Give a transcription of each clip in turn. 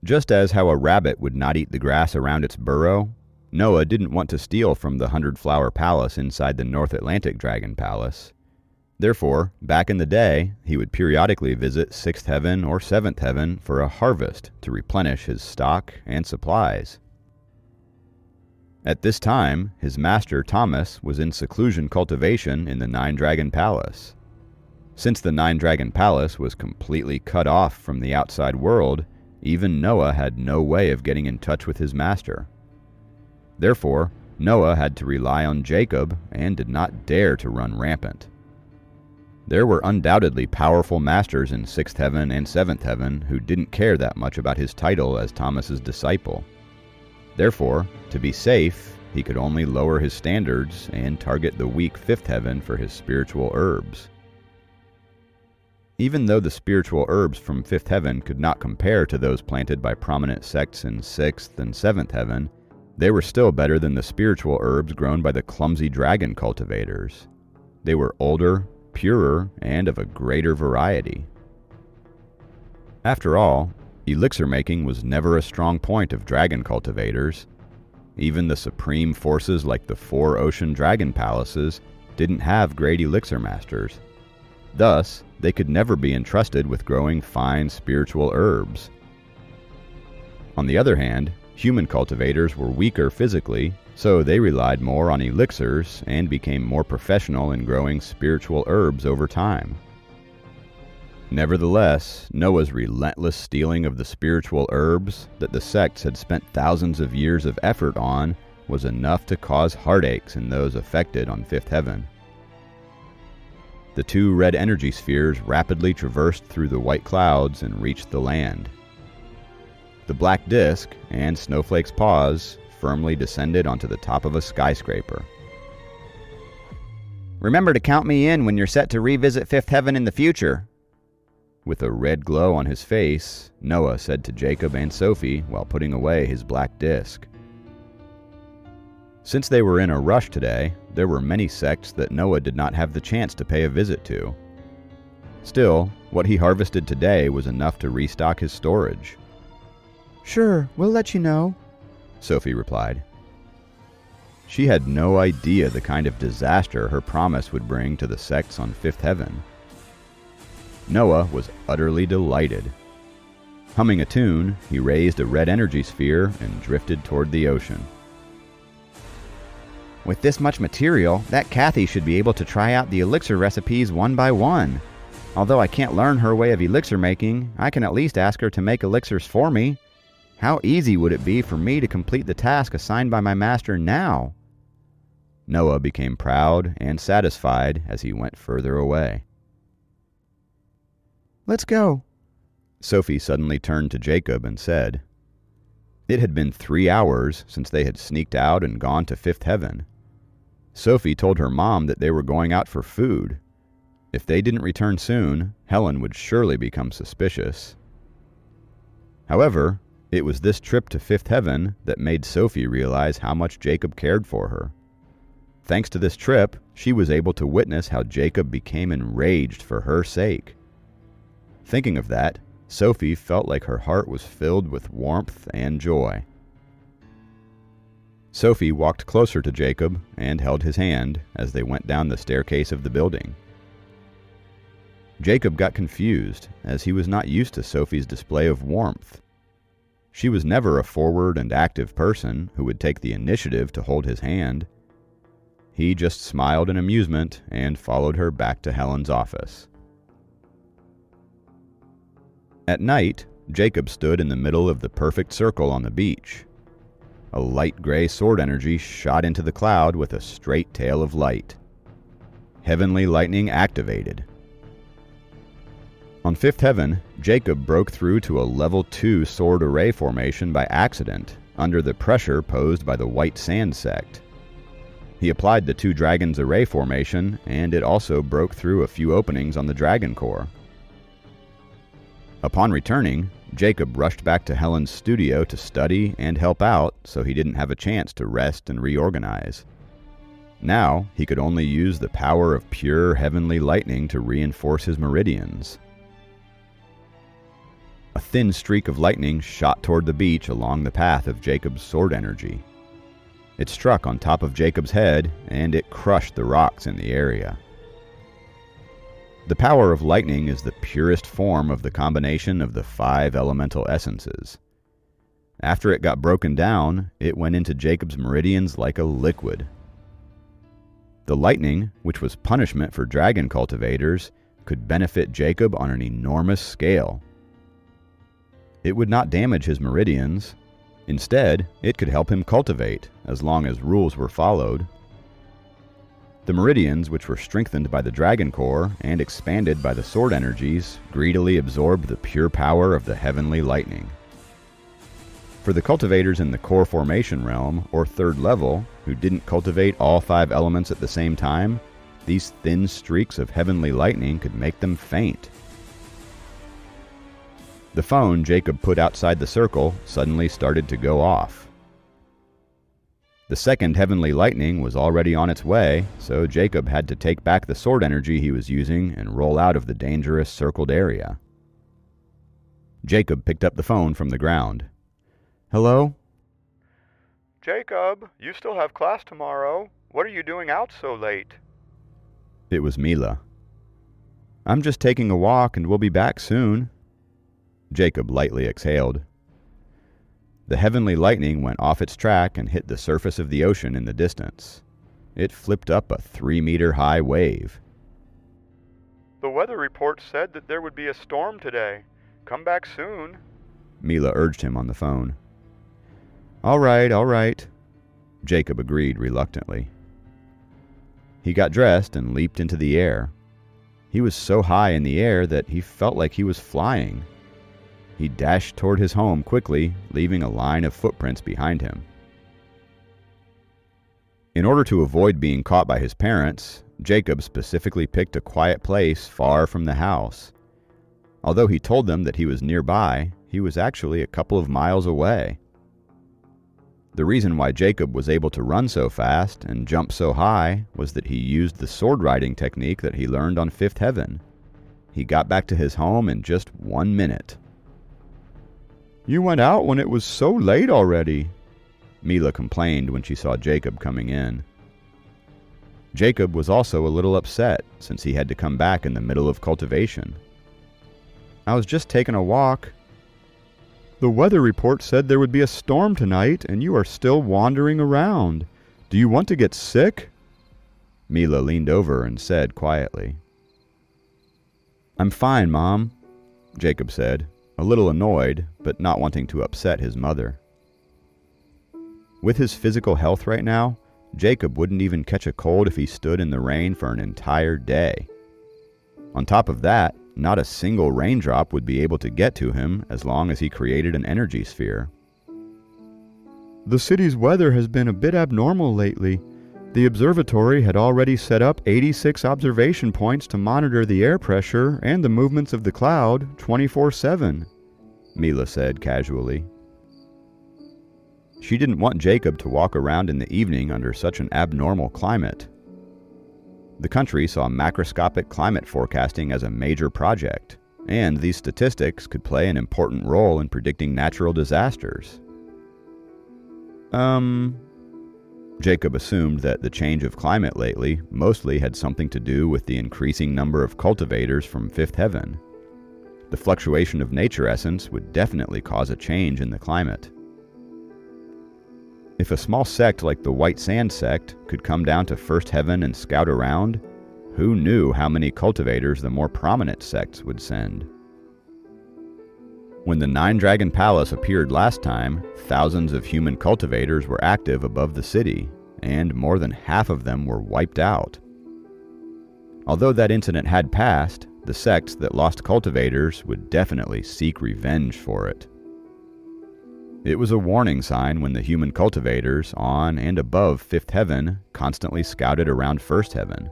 Just as how a rabbit would not eat the grass around its burrow, Noah didn't want to steal from the 100-flower palace inside the North Atlantic Dragon Palace. Therefore, back in the day, he would periodically visit 6th Heaven or 7th Heaven for a harvest to replenish his stock and supplies. At this time, his master Thomas was in seclusion cultivation in the Nine Dragon Palace. Since the Nine Dragon Palace was completely cut off from the outside world, even Noah had no way of getting in touch with his master. Therefore, Noah had to rely on Jacob and did not dare to run rampant. There were undoubtedly powerful masters in 6th Heaven and 7th Heaven who didn't care that much about his title as Thomas's disciple. Therefore, to be safe, he could only lower his standards and target the weak 5th Heaven for his spiritual herbs. Even though the spiritual herbs from 5th Heaven could not compare to those planted by prominent sects in 6th and 7th Heaven, they were still better than the spiritual herbs grown by the clumsy dragon cultivators. They were older, purer, and of a greater variety. After all, elixir making was never a strong point of dragon cultivators. Even the supreme forces like the 4 ocean dragon palaces didn't have great elixir masters. Thus, they could never be entrusted with growing fine spiritual herbs. On the other hand, human cultivators were weaker physically, so they relied more on elixirs and became more professional in growing spiritual herbs over time. Nevertheless, Noah's relentless stealing of the spiritual herbs that the sects had spent thousands of years of effort on was enough to cause heartaches in those affected on 5th Heaven. The 2 red energy spheres rapidly traversed through the white clouds and reached the land. The black disk and Snowflake's paws firmly descended onto the top of a skyscraper. Remember to count me in when you're set to revisit 5th Heaven in the future. With a red glow on his face, Noah said to Jacob and Sophie while putting away his black disk. Since they were in a rush today, there were many sects that Noah did not have the chance to pay a visit to. Still, what he harvested today was enough to restock his storage. Sure, we'll let you know, Sophie replied. She had no idea the kind of disaster her promise would bring to the sects on 5th Heaven. Noah was utterly delighted. Humming a tune, he raised a red energy sphere and drifted toward the ocean. With this much material, that Kathy should be able to try out the elixir recipes one by one. Although I can't learn her way of elixir making, I can at least ask her to make elixirs for me. How easy would it be for me to complete the task assigned by my master now? Noah became proud and satisfied as he went further away. Let's go. Sophie suddenly turned to Jacob and said. It had been 3 hours since they had sneaked out and gone to 5th Heaven. Sophie told her mom that they were going out for food. If they didn't return soon, Helen would surely become suspicious. However, it was this trip to 5th Heaven that made Sophie realize how much Jacob cared for her. Thanks to this trip, she was able to witness how Jacob became enraged for her sake. Thinking of that, Sophie felt like her heart was filled with warmth and joy. Sophie walked closer to Jacob and held his hand as they went down the staircase of the building. Jacob got confused as he was not used to Sophie's display of warmth. She was never a forward and active person who would take the initiative to hold his hand. He just smiled in amusement and followed her back to Helen's office. At night, Jacob stood in the middle of the perfect circle on the beach. A light gray sword energy shot into the cloud with a straight tail of light. Heavenly lightning activated. On 5th Heaven, Jacob broke through to a level 2 sword array formation by accident, under the pressure posed by the White Sand sect. He applied the 2 dragons array formation, and it also broke through a few openings on the dragon core. Upon returning, Jacob rushed back to Helen's studio to study and help out so he didn't have a chance to rest and reorganize. Now, he could only use the power of pure heavenly lightning to reinforce his meridians. thin streak of lightning shot toward the beach along the path of Jacob's sword energy. It struck on top of Jacob's head, and it crushed the rocks in the area. The power of lightning is the purest form of the combination of the 5 elemental essences. After it got broken down, it went into Jacob's meridians like a liquid. The lightning, which was punishment for dragon cultivators, could benefit Jacob on an enormous scale. It would not damage his meridians. Instead, it could help him cultivate, as long as rules were followed. The meridians, which were strengthened by the dragon core and expanded by the sword energies, greedily absorbed the pure power of the heavenly lightning. For the cultivators in the core formation realm, or 3rd level, who didn't cultivate all 5 elements at the same time, these thin streaks of heavenly lightning could make them faint. The phone Jacob put outside the circle suddenly started to go off. The second heavenly lightning was already on its way, so Jacob had to take back the sword energy he was using and roll out of the dangerous circled area. Jacob picked up the phone from the ground. "Hello?" "Jacob, you still have class tomorrow. What are you doing out so late?" It was Mila. "I'm just taking a walk and we'll be back soon." Jacob lightly exhaled. The heavenly lightning went off its track and hit the surface of the ocean in the distance. It flipped up a 3-meter-high wave. "The weather report said that there would be a storm today. Come back soon," Mila urged him on the phone. All right, Jacob agreed reluctantly. He got dressed and leaped into the air. He was so high in the air that he felt like he was flying. He dashed toward his home quickly, leaving a line of footprints behind him. In order to avoid being caught by his parents, Jacob specifically picked a quiet place far from the house. Although he told them that he was nearby, he was actually a couple of miles away. The reason why Jacob was able to run so fast and jump so high was that he used the sword riding technique that he learned on 5th Heaven. He got back to his home in just 1 minute. "You went out when it was so late already," Mila complained when she saw Jacob coming in. Jacob was also a little upset since he had to come back in the middle of cultivation. "I was just taking a walk." "The weather report said there would be a storm tonight, and you are still wandering around. Do you want to get sick?" Mila leaned over and said quietly. "I'm fine, Mom," Jacob said, a little annoyed, but not wanting to upset his mother. With his physical health right now, Jacob wouldn't even catch a cold if he stood in the rain for an entire day. On top of that, not a single raindrop would be able to get to him as long as he created an energy sphere. "The city's weather has been a bit abnormal lately. The observatory had already set up 86 observation points to monitor the air pressure and the movements of the cloud 24/7, Mila said casually. She didn't want Jacob to walk around in the evening under such an abnormal climate. The country saw macroscopic climate forecasting as a major project, and these statistics could play an important role in predicting natural disasters. Jacob assumed that the change of climate lately mostly had something to do with the increasing number of cultivators from 5th Heaven. The fluctuation of nature essence would definitely cause a change in the climate. If a small sect like the White Sand sect could come down to 1st Heaven and scout around, who knew how many cultivators the more prominent sects would send? When the Nine Dragon Palace appeared last time, thousands of human cultivators were active above the city, and more than half of them were wiped out. Although that incident had passed, the sects that lost cultivators would definitely seek revenge for it. It was a warning sign when the human cultivators on and above 5th Heaven constantly scouted around 1st Heaven.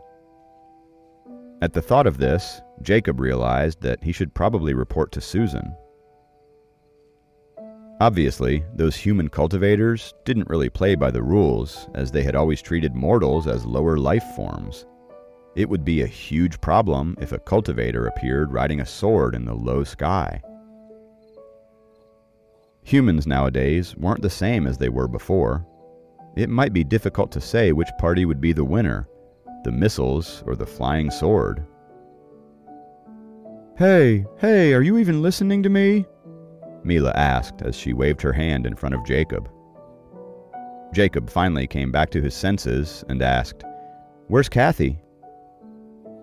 At the thought of this, Jacob realized that he should probably report to Susan. Obviously, those human cultivators didn't really play by the rules, as they had always treated mortals as lower life forms. It would be a huge problem if a cultivator appeared riding a sword in the low sky. Humans nowadays weren't the same as they were before. It might be difficult to say which party would be the winner, the missiles or the flying sword. Hey, are you even listening to me? Mila asked as she waved her hand in front of Jacob. Jacob finally came back to his senses and asked, "Where's Kathy?"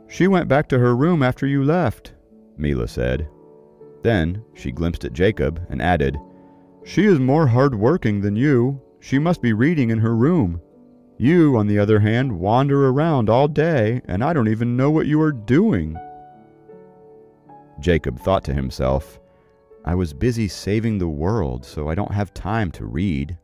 She went back to her room after you left, Mila said. Then she glimpsed at Jacob and added, "She is more hard-working than you. She must be reading in her room. You, on the other hand, wander around all day, and I don't even know what you are doing." Jacob thought to himself, "I was busy saving the world, so I don't have time to read."